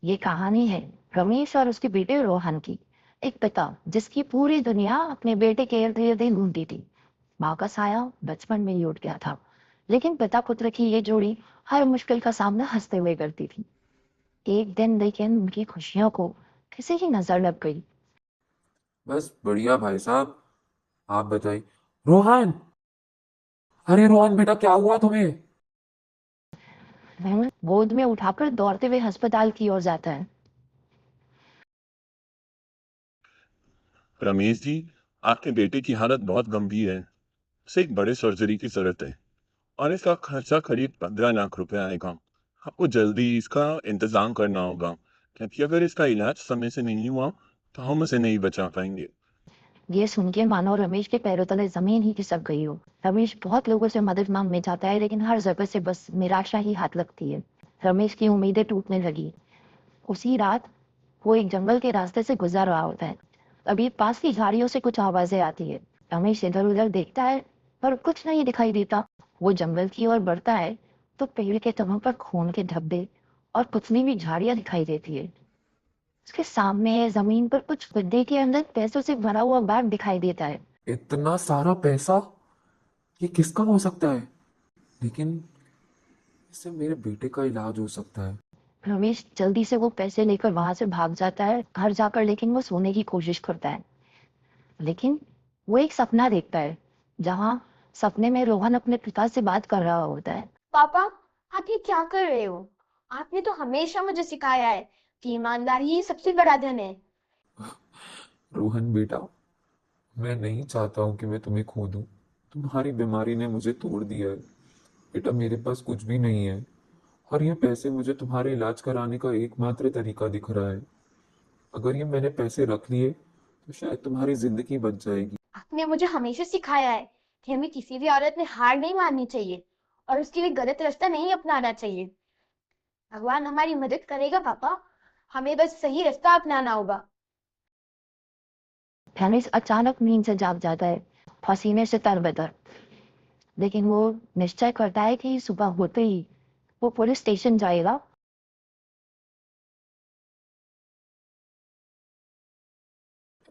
ये कहानी है रमेश और उसके बेटे रोहन की। एक पिता जिसकी पूरी दुनिया अपने बेटे के इर्द गिर्द ही घूमती थी। माँ का साया बचपन में ही उठ गया था, लेकिन पिता पुत्र की ये जोड़ी हर मुश्किल का सामना हंसते हुए करती थी। एक दिन लेकिन उनकी खुशियों को किसी की नजर लग गई। बस बढ़िया भाई साहब। आप बताइए। रोहन। अरे रोहन बेटा, क्या हुआ तुम्हें? वह गोद में उठाकर दौड़ते हुए अस्पताल की ओर जाता है। रमेश जी, आपके बेटे की हालत बहुत गंभीर है। इसे एक बड़े सर्जरी की जरूरत है और इसका खर्चा करीब 15 लाख रुपए आएगा। आपको जल्दी इसका इंतजाम करना होगा, क्योंकि अगर इसका इलाज समय से नहीं हुआ तो हम उसे नहीं बचा पाएंगे। ये सुन के मानो रमेश के पैरों तले जमीन ही खिसक गई हो। रमेश बहुत लोगों से मदद मांगने जाता है, लेकिन हर जगह से बस निराशा ही हाथ लगती है। रमेश की उम्मीदें टूटने लगी। उसी रात वो एक जंगल के रास्ते से गुजर रहा होता है। तभी पास की झाड़ियों से कुछ आवाजें आती है। रमेश इधर उधर देखता है, पर कुछ नहीं दिखाई देता। वो जंगल की ओर बढ़ता है तो पेड़ के तनों पर खून के धब्बे और कुचली हुई झाड़ियां दिखाई देती है। उसके सामने जमीन पर कुछ गड्ढे के अंदर पैसों से भरा हुआ बैग दिखाई देता है। इतना सारा पैसा? ये किसका हो सकता है? लेकिन इससे मेरे बेटे का इलाज हो सकता है। रमेश जल्दी से वो पैसे लेकर वहां से भाग जाता है। घर जाकर लेकिन वो सोने की कोशिश करता है, लेकिन वो एक सपना देखता है जहां सपने में रोहन अपने पिता से बात कर रहा होता है। पापा, आप ये क्या कर रहे हो? आपने तो हमेशा मुझे सिखाया है कि ईमानदारी ही सबसे बड़ा धन है। रोहन बेटा, मैं नहीं चाहता हूँ कि मैं तुम्हें खो दूँ। तुम्हारी बीमारी ने मुझे तोड़ दिया है। बेटा, मेरे पास कुछ भी नहीं है और ये पैसे मुझे तुम्हारे इलाज कराने का एकमात्र तरीका दिख रहा है। अगर ये मैंने पैसे रख लिए तो शायद तुम्हारी जिंदगी बच जाएगी। आपने मुझे हमेशा सिखाया है कि हमें किसी भी औरत में हार नहीं माननी चाहिए और उसके लिए गलत रास्ता नहीं अपनाना चाहिए। भगवान हमारी मदद करेगा पापा। हमें बस सही रास्ता अपनाना होगा। रमेश अचानक नींद से जाग जाता है, पसीने से तरबतर। लेकिन वो निश्चय करता है कि सुबह होते ही वो पुलिस स्टेशन जाएगा।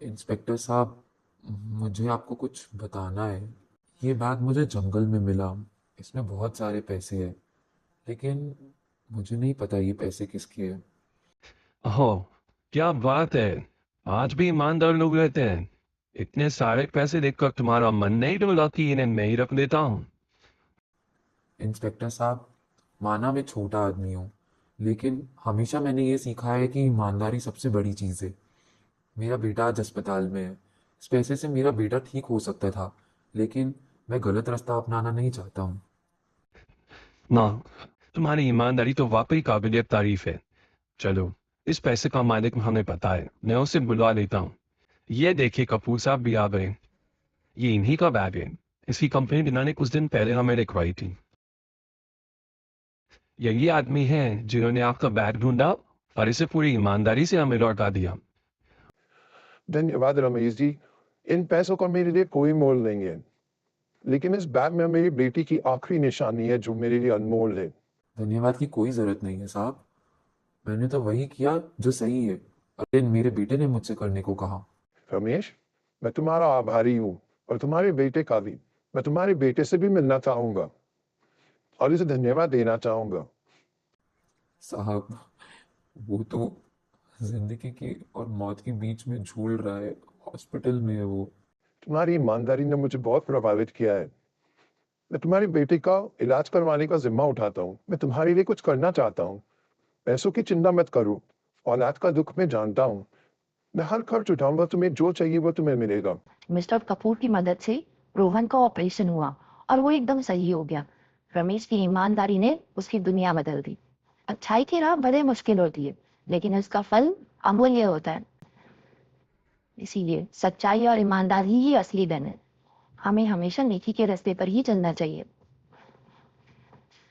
इंस्पेक्टर साहब, मुझे आपको कुछ बताना है। ये बैग मुझे जंगल में मिला। इसमें बहुत सारे पैसे हैं, लेकिन मुझे नहीं पता ये पैसे किसके हैं। ओह, क्या बात है। आज भी ईमानदार लोग रहते हैं। इतने सारे पैसे देखकर तुम्हारा मन नहीं डोला कि इन्हें मैं ही रख देता हूँ? इंस्पेक्टर साहब, माना मैं छोटा आदमी हूँ, लेकिन हमेशा मैंने ये सीखा है कि ईमानदारी सबसे बड़ी चीज़ है। मेरा बेटा आज अस्पताल में है। इस पैसे से मेरा बेटा ठीक हो सकता था, लेकिन मैं गलत रास्ता अपनाना नहीं चाहता हूँ। ना, तुम्हारी ईमानदारी तो वाकई काबिलियत तारीफ है। चलो, इस पैसे का मालिक हमें पता है, मैं उसे बुलवा लेता हूँ। ये देखिए, कपूर साहब भी आ गए। ये इन्हीं का बैग है। इसकी कंप्लेंट इन्होंने कुछ दिन पहले हमें लिखवाई थी। यही आदमी है जिन्होंने आपका बैग ढूंढा और इसे पूरी ईमानदारी से हमें लौटा दिया। धन्यवाद रमेश जी। इन पैसों का मेरे लिए कोई मोल नहीं है, लेकिन इस बैग में मेरी बेटी की आखिरी निशानी है जो मेरे लिए अनमोल है। धन्यवाद की कोई ज़रूरत नहीं है साहब। मैंने तो वही किया जो सही है, अरे मेरे बेटे ने मुझसे करने को कहा। रमेश, मैं तुम्हारा आभारी हूँ और तुम्हारे बेटे का भी। मैं तुम्हारे बेटे से भी मिलना चाहूंगा और इसे धन्यवाद देना चाहूंगा। साहब, वो तो जिंदगी की और मौत के बीच में झूल रहा है। हॉस्पिटल में है वो। तुम्हारी ईमानदारी ने मुझे बहुत प्रभावित किया है। मैं तुम्हारे बेटे का इलाज करवाने का जिम्मा उठाता हूँ। मैं तुम्हारे लिए कुछ करना चाहता हूँ। पैसों की चिंता मत करो। औलाद का दुख मैं जानता हूँ। मैं हर खर्च उठाऊंगा, तुम्हें जो चाहिए वो तुम्हें मिलेगा। मिस्टर कपूर की मदद से रोहन का ऑपरेशन हुआ और वो एकदम सही हो गया। रमेश की ईमानदारी ने उसकी दुनिया बदल दी। अच्छाई की राह भले मुश्किल होती है, लेकिन इसका फल अमूल्य होता है। इसीलिए सच्चाई और ईमानदारी ही असली धन है। हमें हमेशा नेकी के रास्ते पर ही चलना चाहिए।